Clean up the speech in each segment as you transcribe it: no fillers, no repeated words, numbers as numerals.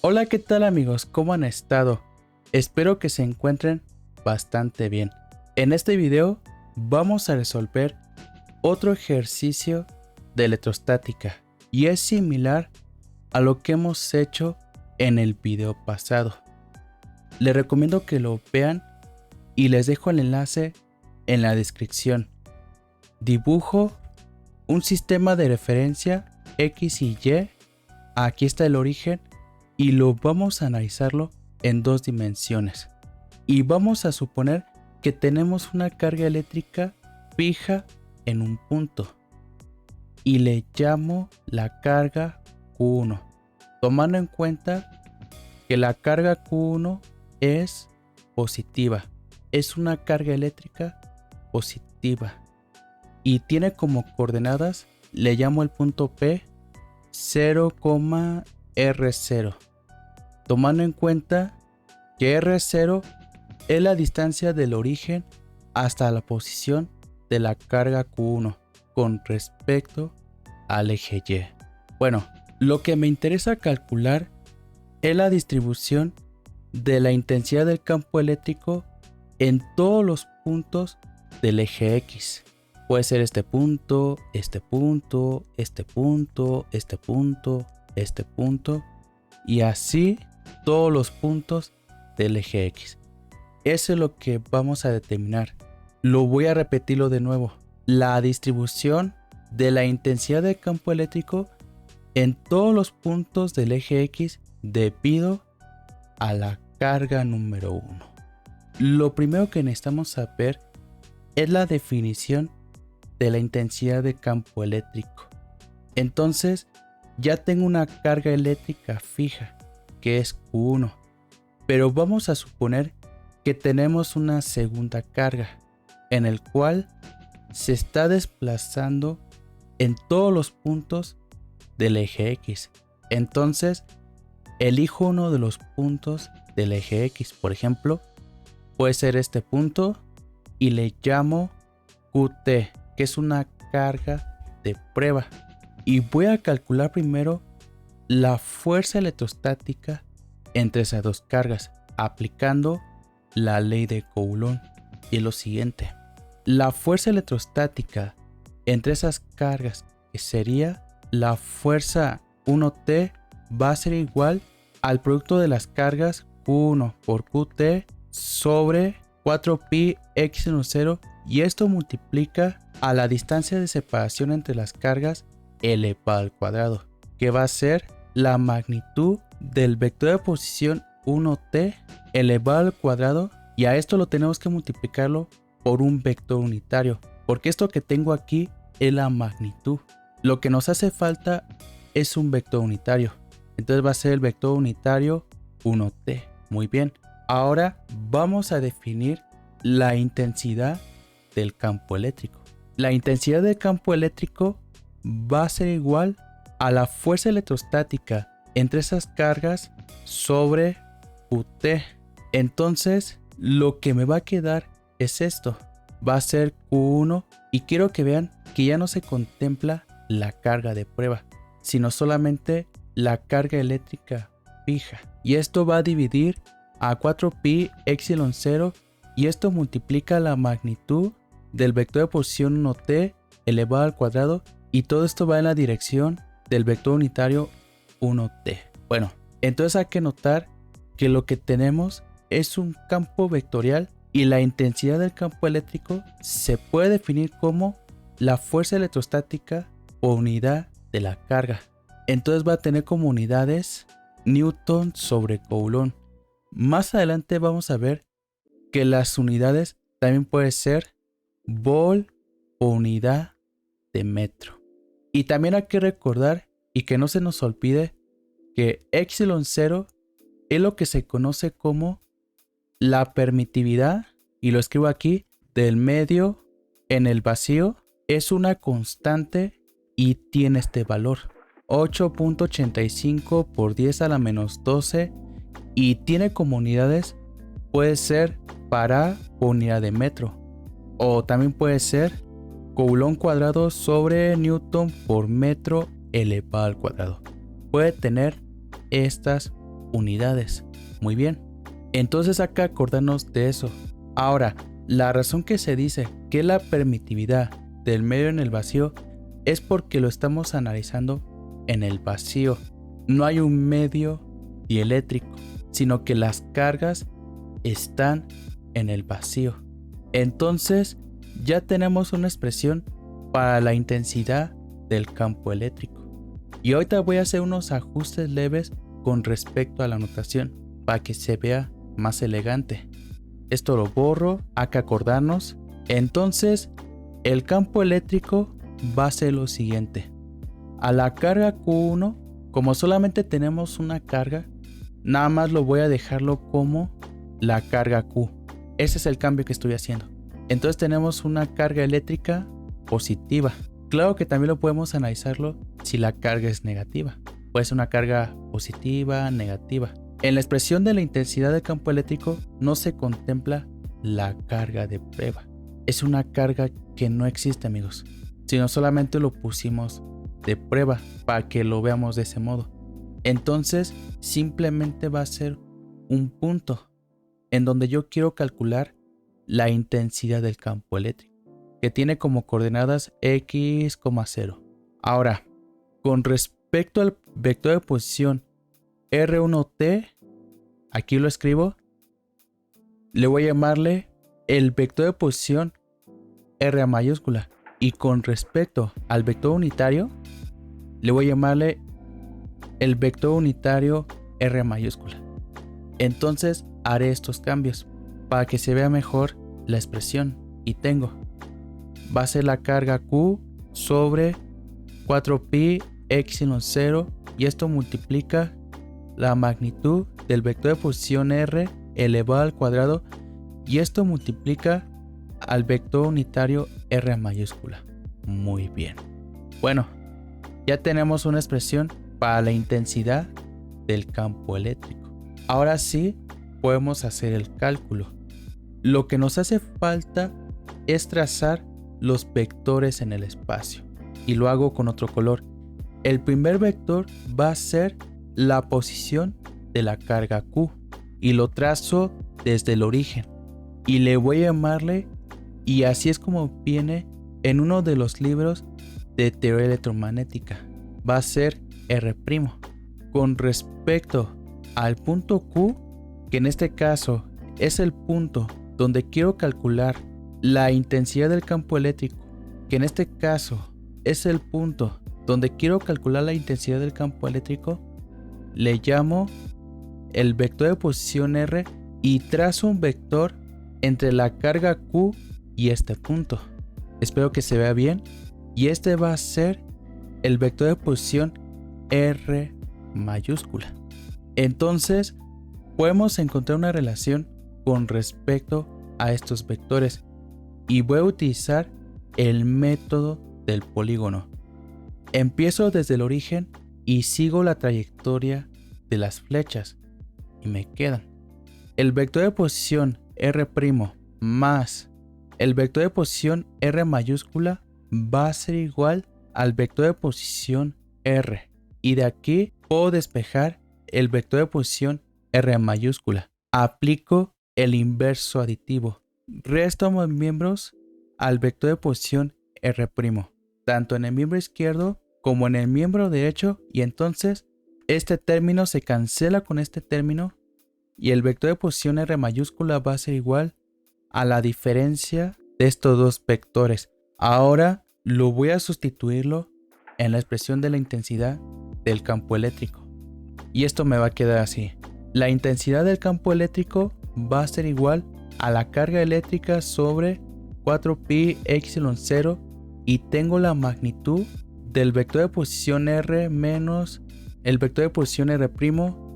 Hola, ¿qué tal amigos? ¿Cómo han estado? Espero que se encuentren bastante bien. En este video vamos a resolver otro ejercicio de electrostática y es similar a lo que hemos hecho en el video pasado. Les recomiendo que lo vean y les dejo el enlace en la descripción. Dibujo un sistema de referencia X y Y. Aquí está el origen y lo vamos a analizarlo en dos dimensiones. Y vamos a suponer que tenemos una carga eléctrica fija en un punto y le llamo la carga Q1, tomando en cuenta que la carga Q1 es positiva, es una carga eléctrica positiva y tiene como coordenadas, le llamo el punto P 0,R0, tomando en cuenta que R0 es la distancia del origen hasta la posición de la carga Q1 con respecto al eje Y. Bueno, lo que me interesa calcular es la distribución de la intensidad del campo eléctrico en todos los puntos del eje X. Puede ser este punto, este punto, este punto, este punto, este punto y así todos los puntos del eje X. Eso es lo que vamos a determinar. Lo voy a repetirlo de nuevo. La distribución de la intensidad del campo eléctrico en todos los puntos del eje X debido a la carga número 1. Lo primero que necesitamos saber es la definición de la intensidad de campo eléctrico. Entonces ya tengo una carga eléctrica fija que es Q1, pero vamos a suponer que tenemos una segunda carga en el cual se está desplazando en todos los puntos del eje X. Entonces elijo uno de los puntos del eje X, por ejemplo puede ser este punto y le llamo QT, que es una carga de prueba, y voy a calcular primero la fuerza electrostática entre esas dos cargas aplicando la ley de Coulomb. Y lo siguiente, la fuerza electrostática entre esas cargas, que sería la fuerza 1T, va a ser igual al producto de las cargas Q1 por QT sobre 4pi x0, y esto multiplica a la distancia de separación entre las cargas elevado al cuadrado, que va a ser la magnitud del vector de posición 1t elevado al cuadrado, y a esto lo tenemos que multiplicarlo por un vector unitario, porque esto que tengo aquí es la magnitud. Lo que nos hace falta es un vector unitario, entonces va a ser el vector unitario 1t. Muy bien, ahora vamos a definir la intensidad del campo eléctrico. La intensidad del campo eléctrico va a ser igual a la fuerza electrostática entre esas cargas sobre QT. Entonces lo que me va a quedar es esto, va a ser Q1, y quiero que vean que ya no se contempla la carga de prueba, sino solamente la carga eléctrica fija, y esto va a dividir a 4pi epsilon 0, y esto multiplica la magnitud del vector de posición 1t elevado al cuadrado, y todo esto va en la dirección del vector unitario 1t. Bueno, entonces hay que notar que lo que tenemos es un campo vectorial, y la intensidad del campo eléctrico se puede definir como la fuerza electrostática por unidad de la carga. Entonces va a tener como unidades Newton sobre Coulomb. Más adelante vamos a ver que las unidades también pueden ser Volt o unidad de metro. Y también hay que recordar y que no se nos olvide que epsilon 0 es lo que se conoce como la permitividad, y lo escribo aquí, del medio en el vacío. Es una constante y tiene este valor 8.85 por 10 a la menos 12, y tiene como unidades, puede ser para unidad de metro, o también puede ser Coulomb cuadrado sobre Newton por metro elevado al cuadrado. Puede tener estas unidades. Muy bien. Entonces acá acordarnos de eso. Ahora, la razón que se dice que la permitividad del medio en el vacío es porque lo estamos analizando en el vacío. No hay un medio dieléctrico, sino que las cargas están en el vacío. Entonces, ya tenemos una expresión para la intensidad del campo eléctrico. Y ahorita voy a hacer unos ajustes leves con respecto a la notación para que se vea más elegante. Esto lo borro, hay que acordarnos. Entonces, el campo eléctrico va a ser lo siguiente. A la carga Q1, como solamente tenemos una carga, nada más lo voy a dejarlo como la carga Q. Ese es el cambio que estoy haciendo. Entonces tenemos una carga eléctrica positiva. Claro que también lo podemos analizarlo si la carga es negativa. Puede ser una carga positiva, negativa. En la expresión de la intensidad del campo eléctrico no se contempla la carga de prueba. Es una carga que no existe, amigos, sino solamente lo pusimos de prueba para que lo veamos de ese modo. Entonces simplemente va a ser un punto en donde yo quiero calcular la intensidad del campo eléctrico, que tiene como coordenadas x, 0. Ahora, con respecto al vector de posición R1t, aquí lo escribo, le voy a llamarle el vector de posición R mayúscula. Y con respecto al vector unitario, le voy a llamarle el vector unitario R mayúscula. Entonces haré estos cambios para que se vea mejor la expresión. Y tengo, va a ser la carga Q sobre 4pi epsilon 0, y esto multiplica la magnitud del vector de posición R elevado al cuadrado, y esto multiplica al vector unitario R mayúscula. Muy bien. Bueno, ya tenemos una expresión para la intensidad del campo eléctrico. Ahora sí podemos hacer el cálculo. Lo que nos hace falta es trazar los vectores en el espacio, y lo hago con otro color. El primer vector va a ser la posición de la carga Q, y lo trazo desde el origen, y le voy a llamarle, y así es como viene en uno de los libros de teoría electromagnética, va a ser R'. Con respecto al punto Q, que en este caso es el punto donde quiero calcular la intensidad del campo eléctrico, que en este caso es el punto donde quiero calcular la intensidad del campo eléctrico, le llamo el vector de posición R y trazo un vector entre la carga Q y este punto. Espero que se vea bien. Y este va a ser el vector de posición R mayúscula. Entonces podemos encontrar una relación con respecto a estos vectores, y voy a utilizar el método del polígono. Empiezo desde el origen y sigo la trayectoria de las flechas, y me quedan el vector de posición R' más el vector de posición R mayúscula va a ser igual al vector de posición R, y de aquí puedo despejar el vector de posición R mayúscula. Aplico el inverso aditivo. Resto ambos miembros al vector de posición R', tanto en el miembro izquierdo como en el miembro derecho, y entonces este término se cancela con este término, y el vector de posición R mayúscula va a ser igual a la diferencia de estos dos vectores. Ahora lo voy a sustituirlo en la expresión de la intensidad del campo eléctrico, y esto me va a quedar así. La intensidad del campo eléctrico va a ser igual a la carga eléctrica sobre 4pi epsilon 0, y tengo la magnitud del vector de posición R menos el vector de posición R'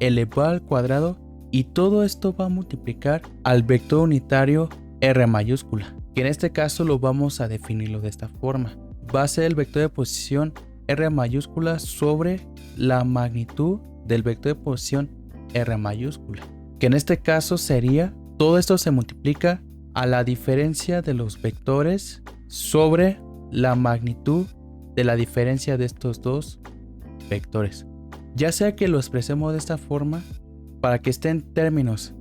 elevado al cuadrado, y todo esto va a multiplicar al vector unitario R mayúscula, que en este caso lo vamos a definirlo de esta forma. Va a ser el vector de posición R mayúscula sobre la magnitud del vector de posición R mayúscula, que en este caso sería, todo esto se multiplica a la diferencia de los vectores sobre la magnitud de la diferencia de estos dos vectores. Ya sea que lo expresemos de esta forma para que esté en términos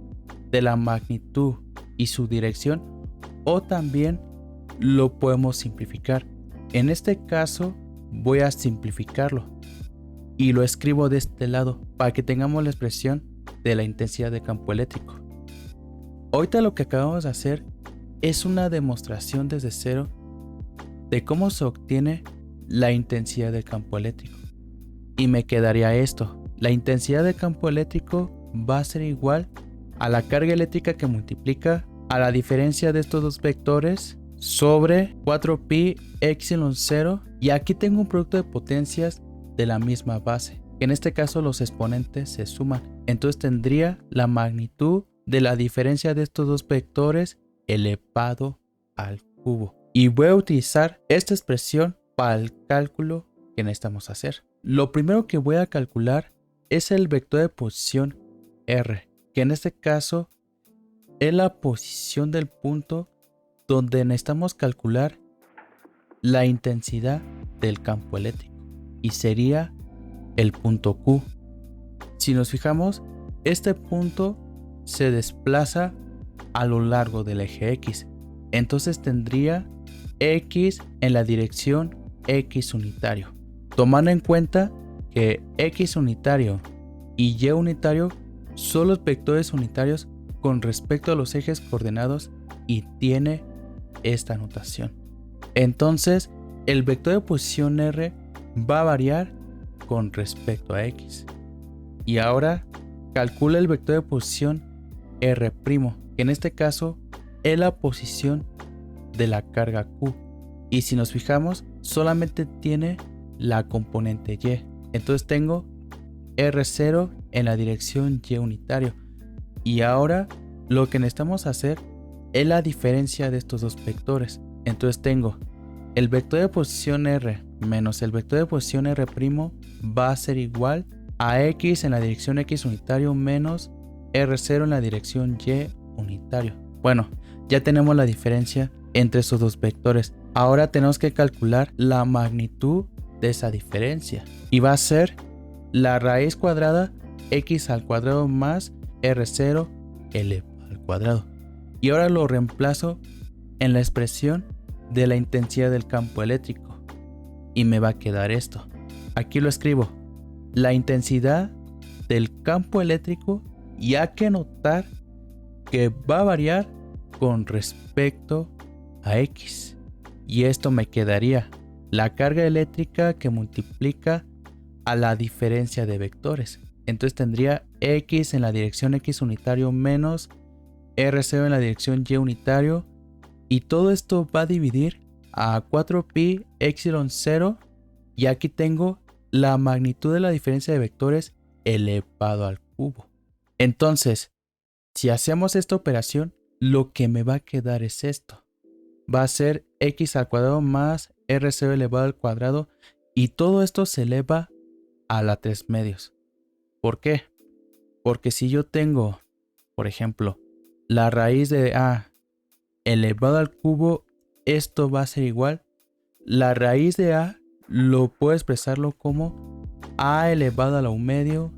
de la magnitud y su dirección, o también lo podemos simplificar. En este caso voy a simplificarlo y lo escribo de este lado para que tengamos la expresión de la intensidad de campo eléctrico. Ahorita lo que acabamos de hacer es una demostración desde cero de cómo se obtiene la intensidad del campo eléctrico. Y me quedaría esto: la intensidad del campo eléctrico va a ser igual a la carga eléctrica que multiplica a la diferencia de estos dos vectores sobre 4pi epsilon 0, y aquí tengo un producto de potencias de la misma base, que en este caso los exponentes se suman. Entonces tendría la magnitud de la diferencia de estos dos vectores elevado al cubo. Y voy a utilizar esta expresión para el cálculo que necesitamos hacer. Lo primero que voy a calcular es el vector de posición R, que en este caso es la posición del punto donde necesitamos calcular la intensidad del campo eléctrico, y sería el punto Q. Si nos fijamos, este punto se desplaza a lo largo del eje X, entonces tendría X en la dirección X unitario, tomando en cuenta que X unitario y Y unitario son los vectores unitarios con respecto a los ejes coordenados y tiene esta notación. Entonces el vector de posición R va a variar con respecto a X. Y ahora calcula el vector de posición R', que en este caso es la posición de la carga Q. Y si nos fijamos, solamente tiene la componente Y. Entonces tengo R0 en la dirección Y unitario. Y ahora lo que necesitamos hacer es la diferencia de estos dos vectores. Entonces tengo el vector de posición R menos el vector de posición R' va a ser igual a X en la dirección X unitario menos R0 en la dirección Y unitario. Bueno, ya tenemos la diferencia entre esos dos vectores. Ahora tenemos que calcular la magnitud de esa diferencia. Y va a ser la raíz cuadrada X al cuadrado más R0 elevado al cuadrado. Y ahora lo reemplazo en la expresión de la intensidad del campo eléctrico. Y me va a quedar esto. Aquí lo escribo: la intensidad del campo eléctrico, y hay que notar que va a variar con respecto a X. Y esto me quedaría la carga eléctrica que multiplica a la diferencia de vectores. Entonces tendría X en la dirección X unitario menos R0 en la dirección Y unitario. Y todo esto va a dividir a 4pi epsilon 0. Y aquí tengo la magnitud de la diferencia de vectores elevado al cubo. Entonces, si hacemos esta operación, lo que me va a quedar es esto. Va a ser X al cuadrado más R0 elevado al cuadrado. Y todo esto se eleva a la 3 medios. ¿Por qué? Porque si yo tengo, por ejemplo, la raíz de A elevado al cubo, esto va a ser igual. La raíz de A lo puedo expresarlo como A elevado a la 1 medio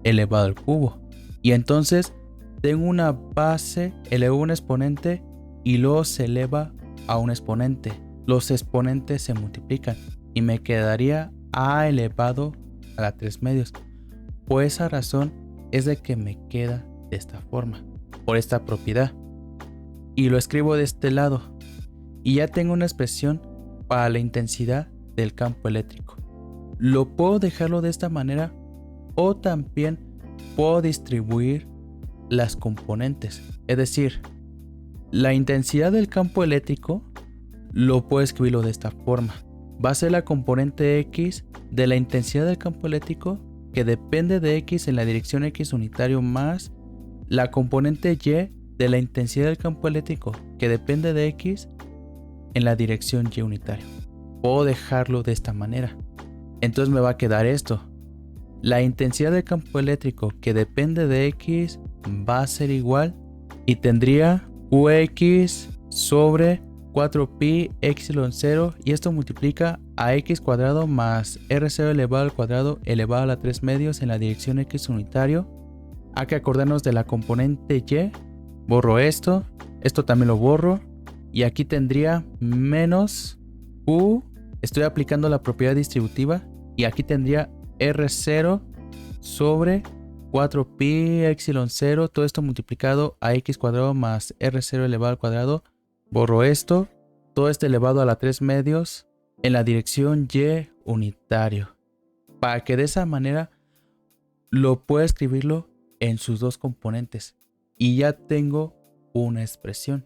elevado al cubo. Y entonces tengo una base elevado a un exponente y luego se eleva a un exponente. Los exponentes se multiplican y me quedaría A elevado a la 3 medios. Por esa razón es de que me queda de esta forma, por esta propiedad. Y lo escribo de este lado. Y ya tengo una expresión para la intensidad del campo eléctrico. Lo puedo dejarlo de esta manera, o también puedo distribuir las componentes. Es decir, la intensidad del campo eléctrico lo puedo escribirlo de esta forma. Va a ser la componente X de la intensidad del campo eléctrico, que depende de X en la dirección X unitario, más la componente Y de la intensidad del campo eléctrico, que depende de X en la dirección Y unitario. Puedo dejarlo de esta manera. Entonces me va a quedar esto. La intensidad del campo eléctrico que depende de X va a ser igual, y tendría Qx sobre 4pi epsilon 0, y esto multiplica a X cuadrado más R0 elevado al cuadrado elevado a la 3 medios en la dirección X unitario Hay que acordarnos de la componente Y. Borro esto. Esto también lo borro. Y aquí tendría menos Q. Estoy aplicando la propiedad distributiva. Y aquí tendría R0 sobre 4pi epsilon 0. Todo esto multiplicado a x cuadrado más R0 elevado al cuadrado. Borro esto. Todo esto elevado a la 3 medios en la dirección Y unitario. Para que de esa manera lo pueda escribirlo en sus dos componentes. Y ya tengo una expresión.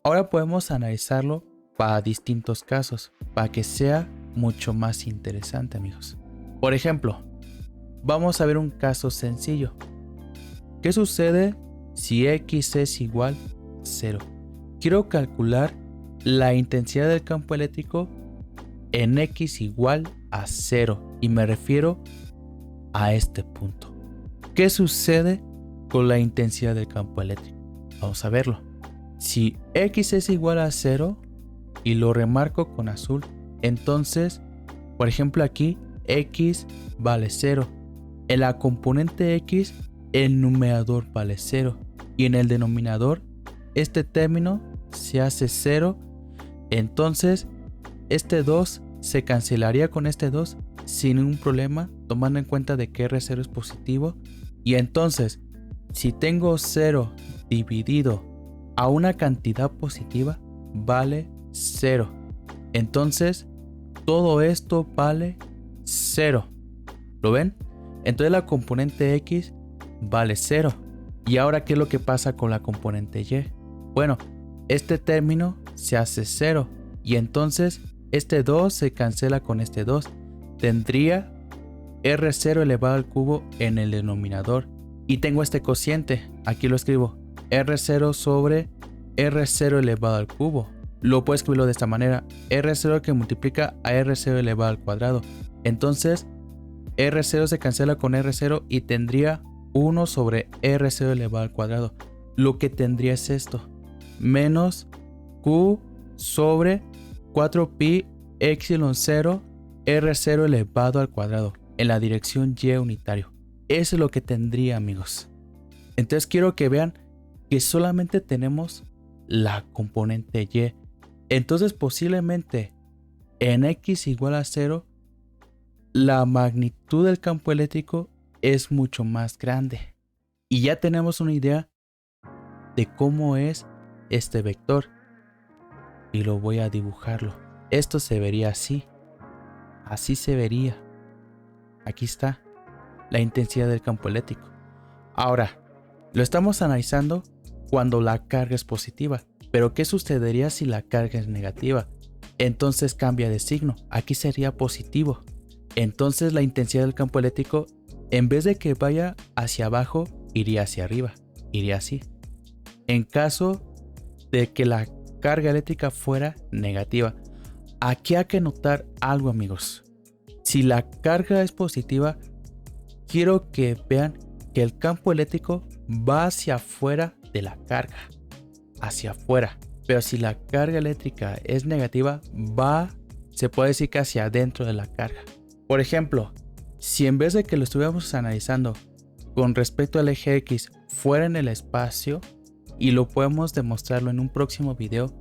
Ahora podemos analizarlo para distintos casos, para que sea mucho más interesante, amigos. Por ejemplo, vamos a ver un caso sencillo. ¿Qué sucede si x es igual a 0? Quiero calcular la intensidad del campo eléctrico en x igual a 0 y me refiero a este punto. ¿Qué sucede con la intensidad del campo eléctrico? Vamos a verlo. Si x es igual a 0 y lo remarco con azul, entonces, por ejemplo aquí, x vale 0. En la componente x, el numerador vale 0. Y en el denominador, este término se hace 0. Entonces, este 2 se cancelaría con este 2 sin ningún problema, tomando en cuenta de que R0 es positivo. Y entonces, si tengo 0 dividido a una cantidad positiva, vale 0. Entonces, todo esto vale 0. ¿Lo ven? Entonces la componente X vale 0. ¿Y ahora qué es lo que pasa con la componente Y? Bueno, este término se hace 0. Y entonces este 2 se cancela con este 2. Tendría R0 elevado al cubo en el denominador. Y tengo este cociente. Aquí lo escribo. R0 sobre R0 elevado al cubo. Lo puedo escribirlo de esta manera. R0 que multiplica a R0 elevado al cuadrado. Entonces R0 se cancela con R0 y tendría 1 sobre R0 elevado al cuadrado. Lo que tendría es esto. Menos Q sobre 4pi epsilon 0 R0 elevado al cuadrado. En la dirección Y unitario. Eso es lo que tendría, amigos. Entonces quiero que vean que solamente tenemos la componente Y. Entonces posiblemente en x igual a 0 la magnitud del campo eléctrico es mucho más grande. Y ya tenemos una idea de cómo es este vector. Y lo voy a dibujarlo. Esto se vería así. Así se vería. Aquí está la intensidad del campo eléctrico. Ahora, lo estamos analizando cuando la carga es positiva. Pero ¿qué sucedería si la carga es negativa? Entonces cambia de signo. Aquí sería positivo. Entonces la intensidad del campo eléctrico, en vez de que vaya hacia abajo, iría hacia arriba. Iría así. En caso de que la carga eléctrica fuera negativa. Aquí hay que notar algo, amigos. Si la carga es positiva, quiero que vean que el campo eléctrico va hacia afuera de la carga. Hacia afuera. Pero si la carga eléctrica es negativa, se puede decir que hacia adentro de la carga. Por ejemplo, si en vez de que lo estuviéramos analizando con respecto al eje X fuera en el espacio, y lo podemos demostrarlo en un próximo video,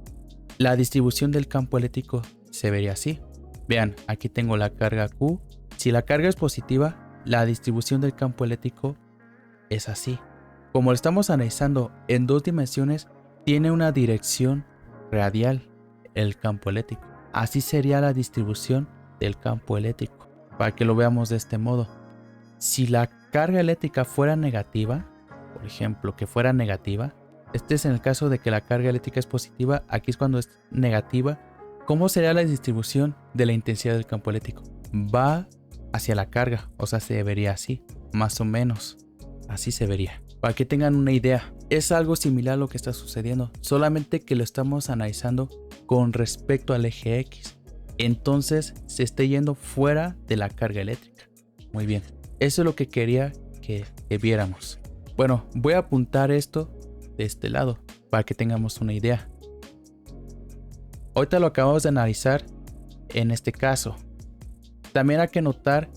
la distribución del campo eléctrico se vería así. Vean, aquí tengo la carga Q. Si la carga es positiva, la distribución del campo eléctrico es así. Como lo estamos analizando en dos dimensiones, tiene una dirección radial el campo eléctrico. Así sería la distribución del campo eléctrico. Para que lo veamos de este modo. Si la carga eléctrica fuera negativa, por ejemplo, que fuera negativa, este es en el caso de que la carga eléctrica es positiva, aquí es cuando es negativa. ¿Cómo sería la distribución de la intensidad del campo eléctrico? Va hacia la carga, o sea, se vería así, más o menos. Así se vería. Para que tengan una idea, es algo similar a lo que está sucediendo, solamente que lo estamos analizando con respecto al eje X. Entonces se esté yendo fuera de la carga eléctrica. Muy bien, eso es lo que quería que viéramos. Bueno, voy a apuntar esto de este lado para que tengamos una idea. Ahorita lo acabamos de analizar en este caso. También hay que notar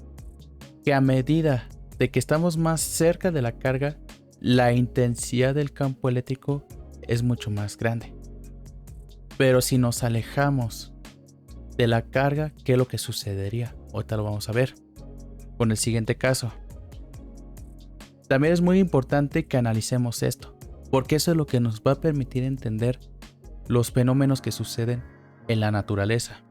que a medida de que estamos más cerca de la carga, la intensidad del campo eléctrico es mucho más grande. Pero si nos alejamos de la carga, ¿qué es lo que sucedería? Ahorita lo vamos a ver con el siguiente caso. También es muy importante que analicemos esto, porque eso es lo que nos va a permitir entender los fenómenos que suceden en la naturaleza.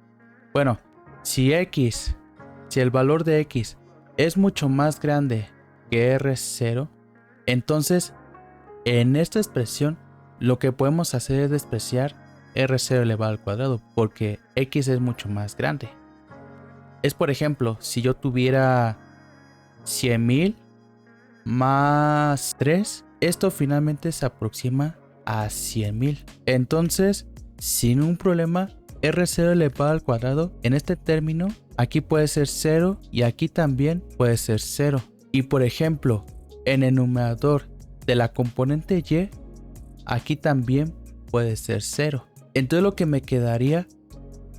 Bueno, si el valor de X es mucho más grande que R0, entonces en esta expresión lo que podemos hacer es despreciar R0 elevado al cuadrado, porque X es mucho más grande. Es, por ejemplo, si yo tuviera 100.000 más 3, esto finalmente se aproxima a 100.000. Entonces, sin un problema, R0 elevado al cuadrado en este término, aquí puede ser 0 y aquí también puede ser 0. Y por ejemplo, en el numerador de la componente Y, aquí también puede ser 0. Entonces lo que me quedaría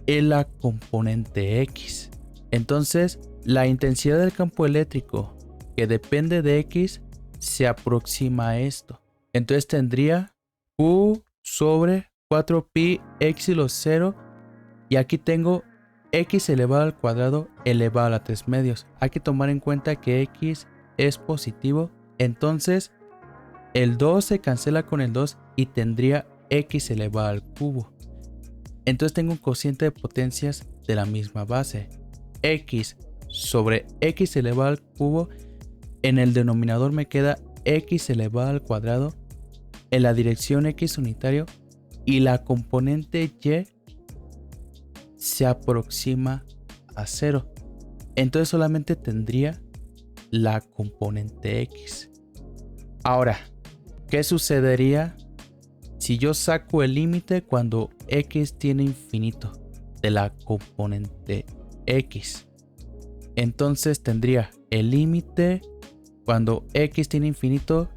es la componente X. Entonces, la intensidad del campo eléctrico que depende de X se aproxima a esto. Entonces tendría Q sobre 4pi epsilon 0 y aquí tengo X elevado al cuadrado elevado a la 3 medios. Hay que tomar en cuenta que X es positivo, entonces el 2 se cancela con el 2 y tendría X elevado al cubo. Entonces tengo un cociente de potencias de la misma base. X sobre X elevado al cubo. En el denominador me queda X elevado al cuadrado en la dirección X unitario y la componente Y se aproxima a 0. Entonces solamente tendría la componente X. Ahora, ¿qué sucedería si yo saco el límite cuando X tiene infinito de la componente X? Entonces tendría el límite cuando X tiene infinito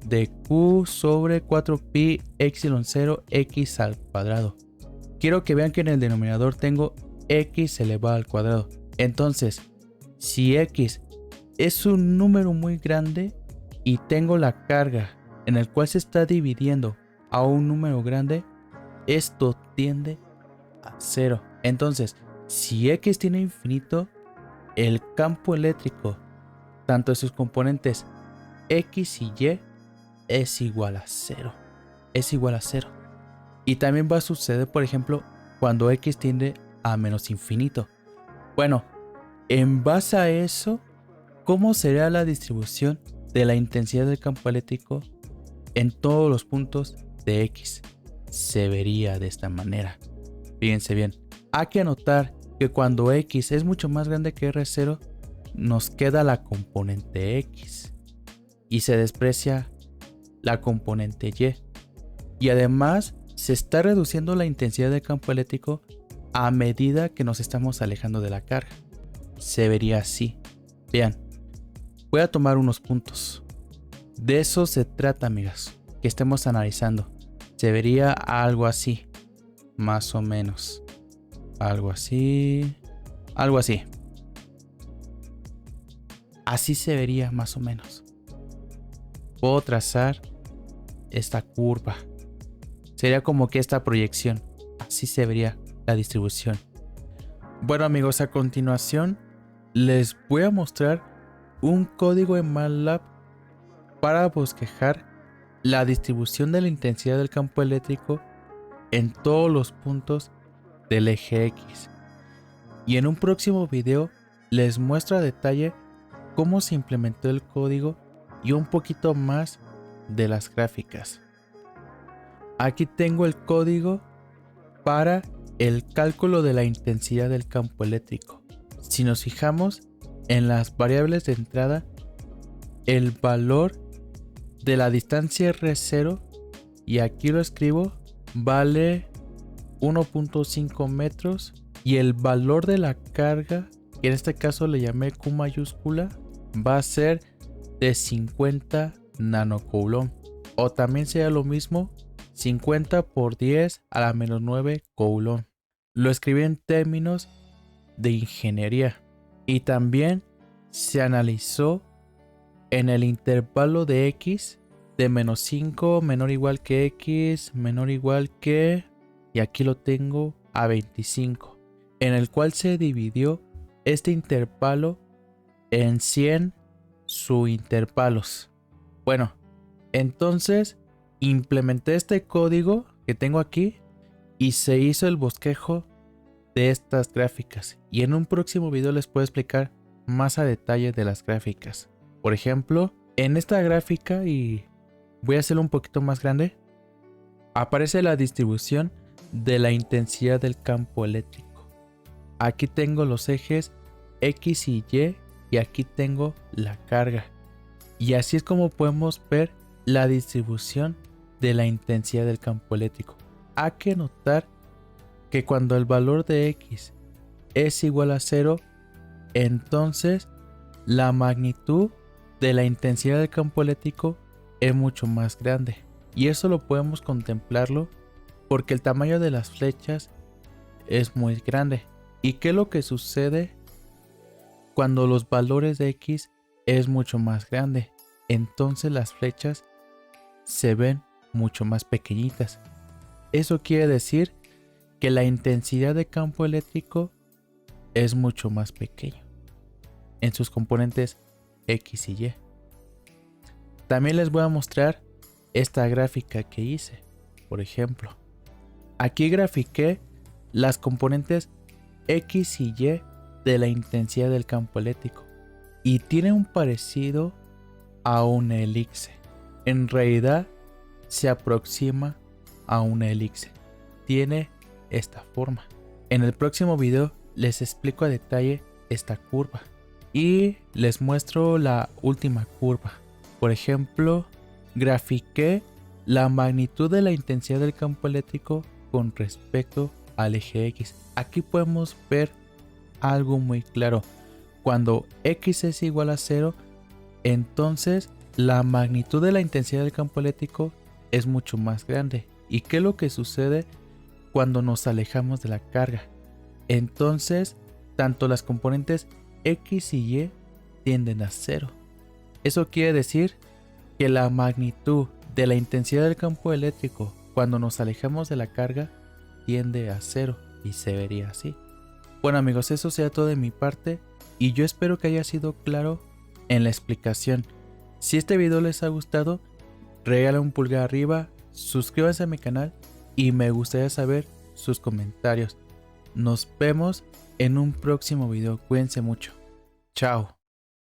de Q sobre 4pi epsilon 0 X al cuadrado. Quiero que vean que en el denominador tengo X elevado al cuadrado. Entonces, si X es un número muy grande y tengo la carga en el cual se está dividiendo a un número grande, esto tiende a 0. Entonces, si X tiene infinito, el campo eléctrico, tanto de sus componentes X y Y, es igual a 0. Es igual a 0. Y también va a suceder, por ejemplo, cuando X tiende a menos infinito. Bueno, en base a eso, ¿cómo sería la distribución de la intensidad del campo eléctrico en todos los puntos de X? Se vería de esta manera. Fíjense bien. Hay que anotar que cuando X es mucho más grande que R0, nos queda la componente X y se desprecia la componente Y. Y además se está reduciendo la intensidad del campo eléctrico a medida que nos estamos alejando de la carga. Se vería así. Vean, voy a tomar unos puntos. De eso se trata, amigas, que estemos analizando. Se vería algo así, más o menos. Algo así. Algo así. Así se vería más o menos. Puedo trazar esta curva. Sería como que esta proyección. Así se vería la distribución. Bueno, amigos, a continuación les voy a mostrar un código en MATLAB para bosquejar la distribución de la intensidad del campo eléctrico en todos los puntos del eje X. Y en un próximo video les muestro a detalle cómo se implementó el código y un poquito más de las gráficas. Aquí tengo el código para el cálculo de la intensidad del campo eléctrico. Si nos fijamos en las variables de entrada, el valor de la distancia R0, y aquí lo escribo, vale 1.5 metros, y el valor de la carga, que en este caso le llamé Q mayúscula, va a ser de 50 nanocoulomb, o también sería lo mismo 50 por 10 a la menos 9 coulomb. Lo escribí en términos de ingeniería y también se analizó en el intervalo de X de menos 5 menor o igual que x menor o igual que, y aquí lo tengo, a 25, en el cual se dividió este intervalo en 100 subintervalos. Bueno, entonces implementé este código que tengo aquí y se hizo el bosquejo de estas gráficas, y en un próximo video les puedo explicar más a detalle de las gráficas. Por ejemplo, en esta gráfica, y voy a hacerlo un poquito más grande, aparece la distribución de la intensidad del campo eléctrico. Aquí tengo los ejes X y Y, y aquí tengo la carga. Y así es como podemos ver la distribución de la intensidad del campo eléctrico. Hay que notar que cuando el valor de X es igual a 0, entonces la magnitud de la intensidad del campo eléctrico es mucho más grande. Y eso lo podemos contemplarlo porque el tamaño de las flechas es muy grande. ¿Y qué es lo que sucede cuando los valores de X es mucho más grande? Entonces las flechas se ven mucho más pequeñitas. Eso quiere decir que la intensidad de campo eléctrico es mucho más pequeño en sus componentes X y Y. También les voy a mostrar esta gráfica que hice. Por ejemplo, aquí grafiqué las componentes X y Y de la intensidad del campo eléctrico y tiene un parecido a una elipse. En realidad se aproxima a una elipse. Tiene esta forma. En el próximo video les explico a detalle esta curva y les muestro la última curva. Por ejemplo, grafiqué la magnitud de la intensidad del campo eléctrico con respecto al eje X. Aquí podemos ver algo muy claro. Cuando X es igual a 0, entonces la magnitud de la intensidad del campo eléctrico es mucho más grande. ¿Y qué es lo que sucede cuando nos alejamos de la carga? Entonces, tanto las componentes X y Y tienden a 0. Eso quiere decir que la magnitud de la intensidad del campo eléctrico cuando nos alejamos de la carga tiende a 0 y se vería así. Bueno amigos, eso sea todo de mi parte y yo espero que haya sido claro en la explicación. Si este video les ha gustado, regalen un pulgar arriba, suscríbanse a mi canal y me gustaría saber sus comentarios. Nos vemos en un próximo video. Cuídense mucho. Chao.